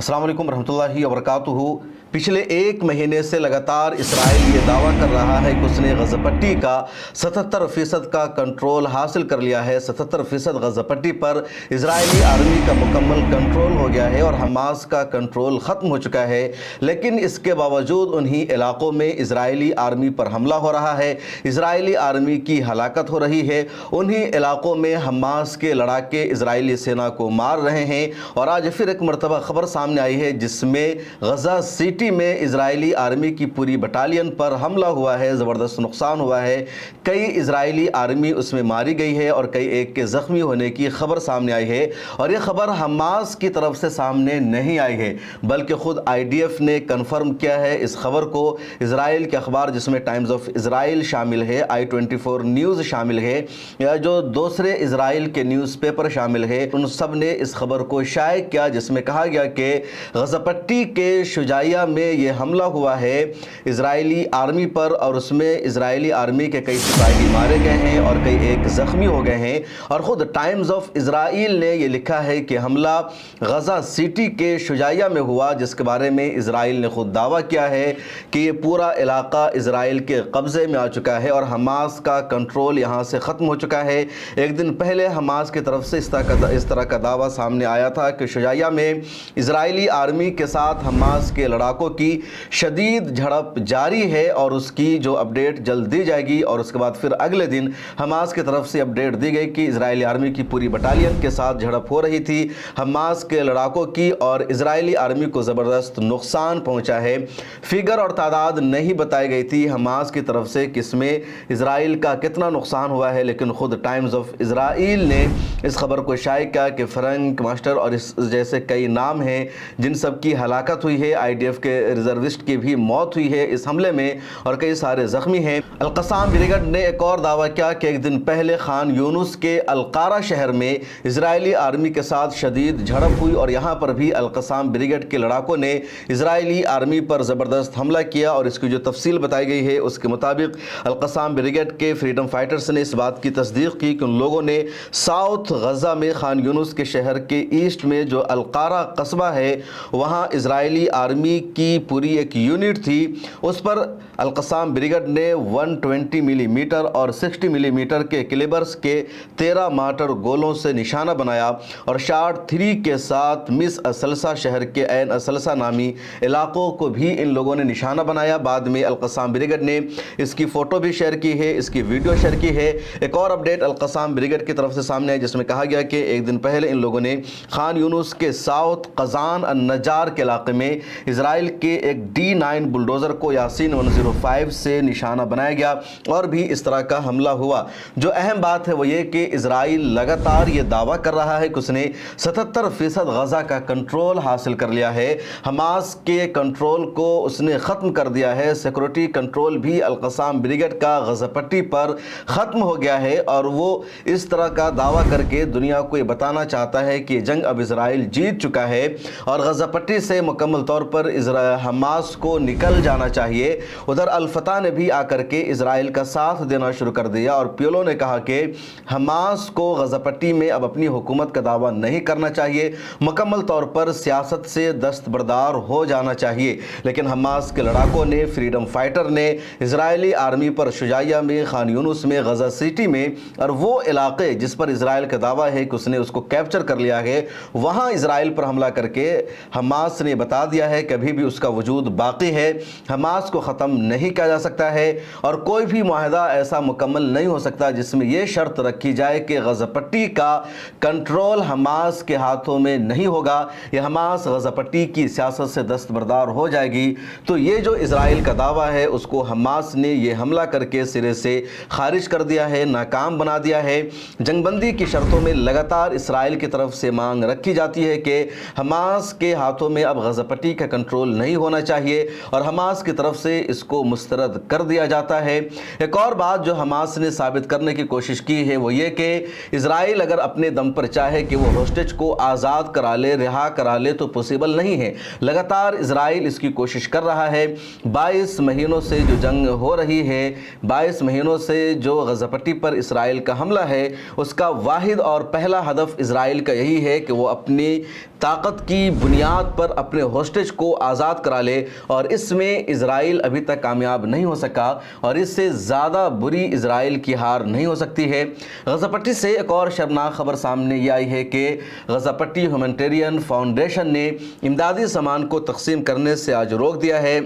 अस्सलाम वालेकुम रहमतुल्लाहि व बरकातुहू। पिछले एक महीने से लगातार इसराइल ये दावा कर रहा है कि उसने गज़ा पट्टी का 77% का कंट्रोल हासिल कर लिया है। 77% गज़ा पट्टी पर इजरायली आर्मी का मुकम्मल कंट्रोल हो गया है और हमास का कंट्रोल ख़त्म हो चुका है। लेकिन इसके बावजूद उन्हीं इलाक़ों में इजरायली आर्मी पर हमला हो रहा है, इजरायली आर्मी की हलाकत हो रही है। उन्हीं इलाक़ों में हमास के लड़ाके इजरायली सेना को मार रहे हैं। और आज फिर एक मरतबा ख़बर सामने आई है जिसमें गज़ा सिटी में इजरायली आर्मी की पूरी बटालियन पर हमला हुआ है, ज़बरदस्त नुकसान हुआ है। कई इजरायली आर्मी उसमें मारी गई है और कई एक के ज़ख्मी होने की खबर सामने आई है। और ये खबर हमास की तरफ से सामने नहीं आई है बल्कि ख़ुद IDF ने कन्फर्म किया है इस खबर को। इजराइल के अखबार जिसमें टाइम्स ऑफ इजराइल शामिल है, I24 न्यूज़ शामिल है, या जो दूसरे इजराइल के न्यूज़पेपर शामिल है, उन सब ने इस खबर को शाये किया जिसमें कहा गया कि गज़ा पट्टी के शुजाइया में ये हमला हुआ है इजरायली आर्मी पर और उसमें इजरायली आर्मी के कई सिपाही मारे गए हैं और कई एक ज़ख्मी हो गए हैं। और ख़ुद टाइम्स ऑफ इजराइल ने ये लिखा है कि हमला गज़ा सिटी के शुजाइया में हुआ, जिसके बारे में इजराइल ने खुद दावा किया है कि ये पूरा इलाका इजराइल के कब्ज़े में आ चुका है और हमास का कंट्रोल यहाँ से ख़त्म हो चुका है। एक दिन पहले हमास की तरफ से इस तरह का दावा सामने आया था कि शुजाइया में इजरायली आर्मी के साथ हमास के लड़ाकों की शदीद झड़प जारी है और उसकी जो अपडेट जल्द दी जाएगी। और उसके बाद फिर अगले दिन हमास की तरफ से अपडेट दी गई कि इजरायली आर्मी की पूरी बटालियन के साथ झड़प हो रही थी हमास के लड़ाकों की और इजरायली आर्मी को ज़बरदस्त नुकसान पहुंचा है। फिगर और तादाद नहीं बताई गई थी हमास की तरफ से किसमें इजराइल का कितना नुकसान हुआ है, लेकिन ख़ुद टाइम्स ऑफ इजराइल ने इस खबर को शाये किया कि फ्रैंक मास्टर और इस जैसे कई नाम हैं जिन सब की हलाकत हुई है। IDF के रिजर्विस्ट की भी मौत हुई है इस हमले में और कई सारे ज़ख्मी हैं। अल-क़स्साम ब्रिगेड ने एक और दावा किया कि एक दिन पहले खान यूनुस के अल-क़ारा शहर में इजरायली आर्मी के साथ शदीद झड़प हुई और यहाँ पर भी अल-क़स्साम ब्रिगेड के लड़ाकों ने इजरायली आर्मी पर ज़बरदस्त हमला किया। और इसकी जो तफसील बताई गई है उसके मुताबिक अल-क़स्साम ब्रिगेड के फ्रीडम फाइटर्स ने इस बात की तस्दीक की कि उन लोगों ने साउथ गज़ा में खान यूनुस के शहर के ईस्ट में जो अल-क़ारा कस्बा है वहाँ इजरायली आर्मी की पूरी एक यूनिट थी, उस पर अल-क़स्साम ब्रिगेड ने 120 मिलीमीटर और 60 मिलीमीटर के कैलिबर्स के 13 मार्टर गोलों से निशाना बनाया और शार्ट 3 के साथ मिस असलसा शहर के ऐन असलसा नामी इलाकों को भी इन लोगों ने निशाना बनाया। बाद में अल-क़स्साम ब्रिगेड ने इसकी फ़ोटो भी शेयर की है, इसकी वीडियो शेयर की है। एक और अपडेट अल-क़स्साम ब्रिगेड की तरफ से सामने आई जिसमें कहा गया कि एक दिन पहले इन लोगों ने खान यूनुस के साउथ क़ज़ान अन-नजार के इलाके में इजराइल के एक D9 बुलडोज़र को यासीन 105 से निशाना बनाया गया और भी इस तरह का हमला हुआ। जो अहम बात है वो ये कि इजराइल लगातार ये दावा कर रहा है कि उसने 77% गज़ा का कंट्रोल हासिल कर लिया है, हमास के कंट्रोल को उसने ख़त्म कर दिया है। सिक्योरिटी कंट्रोल भी अल-क़स्साम ब्रिगेड का गज़ा पट्टी पर ख़त्म हो गया है और वो इस तरह का दावा करके दुनिया को ये बताना चाहता है कि जंग अब इजराइल जीत चुका है और गज़ा पट्टी से मुकम्मल तौर पर हमास को निकल जाना चाहिए। उधर अल-फतह ने भी आकर के इजराइल का साथ देना शुरू कर दिया और PLO ने कहा कि हमास को गज़ा पट्टी में अब अपनी हुकूमत का दावा नहीं करना चाहिए, मुकम्मल तौर पर सियासत से दस्तबरदार हो जाना चाहिए। लेकिन हमास के लड़ाकों ने, फ्रीडम फाइटर ने इजरायली आर्मी पर शुजाइया में, खान यूनुस में, गज़ा सिटी में और वो इलाके जिस पर इजराइल का दावा है कि उसने उसको कैप्चर कर लिया है, वहाँ इजराइल पर हमला करके हमास ने बता दिया है कभी भी उसका वजूद बाकी है, हमास को ख़त्म नहीं किया जा सकता है और कोई भी मुआहदा ऐसा मुकम्मल नहीं हो सकता जिसमें यह शर्त रखी जाए कि गज़ा पट्टी का कंट्रोल हमास के हाथों में नहीं होगा या हमास गज़ा पट्टी की सियासत से दस्तबरदार हो जाएगी। तो ये जो इजराइल का दावा है उसको हमास ने ये हमला करके सिरे से खारिज कर दिया है, नाकाम बना दिया है। जंगबंदी की शर्तों में लगातार इजराइल की तरफ से मांग रखी जाती है कि हमास के हाथों में अब गज़ा पट्टी का कंट्रोल کنٹرول نہیں ہونا چاہیے اور حماس کی طرف سے اس کو مسترد کر دیا جاتا ہے۔ ایک اور بات جو حماس نے ثابت کرنے کی کوشش کی ہے وہ یہ کہ اسرائیل اگر اپنے دم پر چاہے کہ وہ ہوسٹیج کو آزاد کرا لے، رہا کرا لے تو پوسیبل نہیں ہے۔ لگاتار اسرائیل اس کی کوشش کر رہا ہے۔ 22 مہینوں سے جو جنگ ہو رہی ہے، 22 مہینوں سے جو غزہ پٹی پر اسرائیل کا حملہ ہے، اس کا واحد اور پہلا ہدف اسرائیل کا یہی ہے کہ وہ اپنی طاقت کی بنیاد پر اپنے ہوسٹیج کو آزاد کرا لے، اور اس میں اسرائیل ابھی تک کامیاب نہیں ہو سکا اور اس سے زیادہ بری اسرائیل کی ہار نہیں ہو سکتی ہے۔ غزہ پٹی سے ایک اور شرمناک خبر سامنے یہ آئی ہے کہ غزہ پٹی ہیومینٹیرین فاؤنڈیشن نے امدادی سامان کو تقسیم کرنے سے آج روک دیا ہے،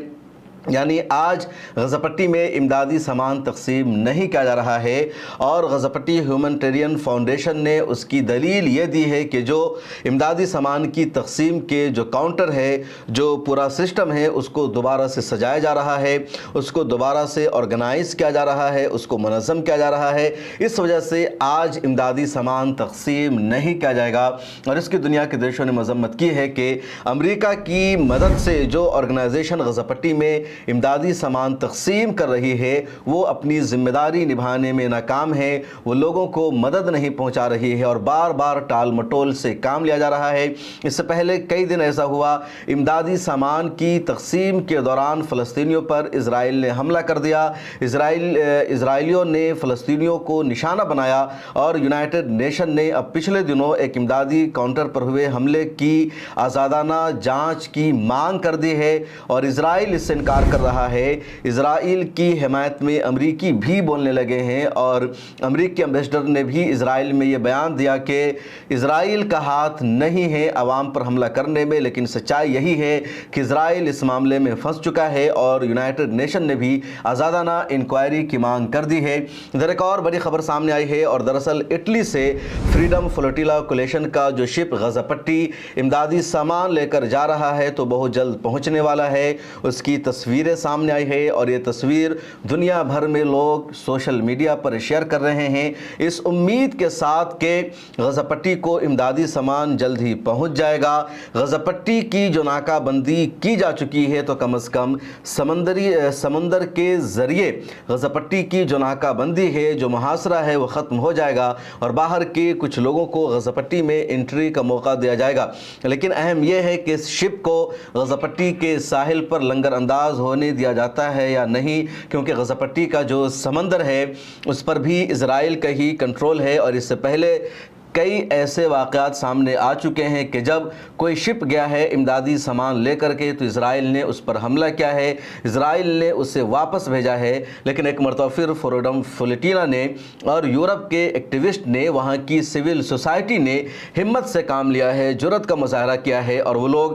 یعنی آج غزہ پٹی میں امدادی سامان تقسیم نہیں کیا جا رہا ہے، اور غزہ پٹی ہیومینٹیرین فاؤنڈیشن نے اس کی دلیل یہ دی ہے کہ جو امدادی سامان کی تقسیم کے جو کاؤنٹر ہے، جو پورا سسٹم ہے، اس کو دوبارہ سے سجایا جا رہا ہے، اس کو دوبارہ سے آرگنائز کیا جا رہا ہے، اس کو منظم کیا جا رہا ہے۔ اس وجہ سے آج امدادی سامان تقسیم نہیں کیا جائے گا، اور اس کی دنیا کے دیشوں نے مذمت کی ہے کہ امریکہ کی مدد سے جو آرگنائزیشن غزہ پٹی میں امدادی سامان تقسیم کر رہی ہے وہ اپنی ذمہ داری نبھانے میں ناکام ہے، وہ لوگوں کو مدد نہیں پہنچا رہی ہے اور بار بار ٹال مٹول سے کام لیا جا رہا ہے۔ اس سے پہلے کئی دن ایسا ہوا، امدادی سامان کی تقسیم کے دوران فلسطینیوں پر اسرائیل نے حملہ کر دیا، اسرائیلیوں نے فلسطینیوں کو نشانہ بنایا، اور یونائٹڈ نیشن نے اب پچھلے دنوں ایک امدادی کاؤنٹر پر ہوئے حملے کی آزادانہ جانچ کی مانگ کر دی ہے، اور اسرائیل اس سے انکار کر رہا ہے۔ اسرائیل کی حمایت میں امریکی بھی بولنے لگے ہیں، اور امریکی امبیسڈر نے بھی اسرائیل میں یہ بیان دیا کہ اسرائیل کا ہاتھ نہیں ہے عوام پر حملہ کرنے میں، لیکن سچائی یہی ہے کہ اسرائیل اس معاملے میں پھنس چکا ہے، اور یونائٹڈ نیشن نے بھی آزادانہ انکوائری کی مانگ کر دی ہے۔ ادھر ایک اور بڑی خبر سامنے آئی ہے، اور دراصل اٹلی سے فریڈم فلوٹیلا کولیشن کا جو شپ غزہ پٹی امدادی سامان لے کر جا رہا ہے تو بہت جلد پہنچنے والا ہے۔ اس کی تصویریں سامنے آئی ہے، اور یہ تصویر دنیا بھر میں لوگ سوشل میڈیا پر شیئر کر رہے ہیں، اس امید کے ساتھ کہ غزہ پٹی کو امدادی سامان جلد ہی پہنچ جائے گا۔ غزہ پٹی کی جو ناکہ بندی کی جا چکی ہے تو کم از کم سمندر کے ذریعے غزہ پٹی کی جو ناکہ بندی ہے، جو محاصرہ ہے، وہ ختم ہو جائے گا، اور باہر کے کچھ لوگوں کو غزہ پٹی میں انٹری کا موقع دیا جائے گا۔ لیکن اہم یہ ہے کہ اس شپ کو غزہ پٹی کے ساحل پر لنگر انداز ہونے دیا جاتا ہے یا نہیں، کیونکہ غزہ پٹی کا جو سمندر ہے اس پر بھی اسرائیل کا ہی کنٹرول ہے، اور اس سے پہلے کئی ایسے واقعات سامنے آ چکے ہیں کہ جب کوئی شپ گیا ہے امدادی سامان لے کر کے تو اسرائیل نے اس پر حملہ کیا ہے، اسرائیل نے اسے واپس بھیجا ہے، لیکن ایک مرتبہ پھر فریڈم فلوٹیلا نے اور یورپ کے ایکٹیوسٹ نے، وہاں کی سول سوسائٹی نے ہمت سے کام لیا ہے، جرأت کا مظاہرہ کیا ہے، اور وہ لوگ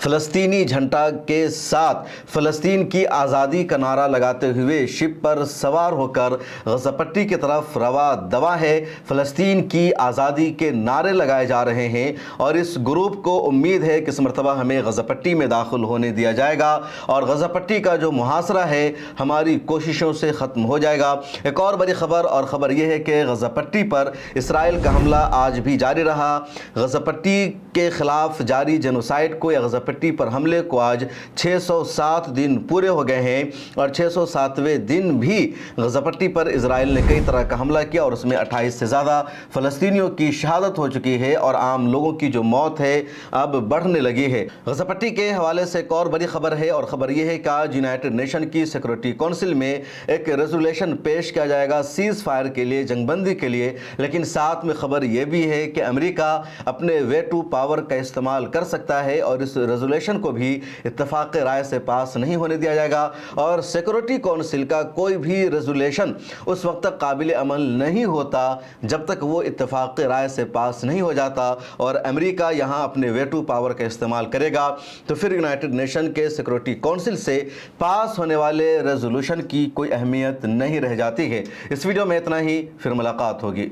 فلسطینی جھنڈا کے ساتھ فلسطین کی آزادی کا نعرہ لگاتے ہوئے شپ پر سوار ہو کر غزہ پٹی کی طرف رواں دوا ہے، فلسطین کی آزادی کے نعرے لگائے جا رہے ہیں، اور اس گروپ کو امید ہے کہ اس مرتبہ ہمیں غزہ پٹی میں داخل ہونے دیا جائے گا، اور غزہ پٹی کا جو محاصرہ ہے ہماری کوششوں سے ختم ہو جائے گا۔ ایک اور بڑی خبر، اور خبر یہ ہے کہ غزہ پٹی پر اسرائیل کا حملہ آج بھی جاری رہا۔ غزہ پٹی کے خلاف جاری جینوسائیڈ کو یا غزہ پٹی پر حملے کو آج 607 دن پورے ہو گئے ہیں، اور 607ویں دن بھی غزہ پٹی پر اسرائیل نے کئی طرح کا حملہ کیا، اور اس میں 28 سے زیادہ فلسطینیوں کی شہادت ہو چکی ہے، اور عام لوگوں کی جو موت ہے اب بڑھنے لگی ہے۔ غزہ پٹی کے حوالے سے ایک اور بڑی خبر ہے، اور خبر یہ ہے کہ آج یونائٹڈ نیشن کی سیکورٹی کونسل میں ایک ریزولوشن پیش کیا جائے گا سیز فائر کے لیے، جنگ بندی کے لیے، لیکن ساتھ میں خبر یہ بھی ہے کہ امریکہ اپنے ویٹو پاور کا استعمال کر سکتا ہے، اور اس ریزولوشن کو بھی اتفاق رائے سے پاس نہیں ہونے دیا جائے گا، اور سیکورٹی کونسل کا کوئی بھی ریزولوشن اس وقت تک قابل عمل نہیں ہوتا جب تک وہ اتفاق رائے سے پاس نہیں ہو جاتا، اور امریکہ یہاں اپنے ویٹو پاور کا استعمال کرے گا تو پھر یونائٹڈ نیشن کے سیکورٹی کونسل سے پاس ہونے والے ریزولوشن کی کوئی اہمیت نہیں رہ جاتی ہے۔ اس ویڈیو میں اتنا ہی، پھر ملاقات ہوگی۔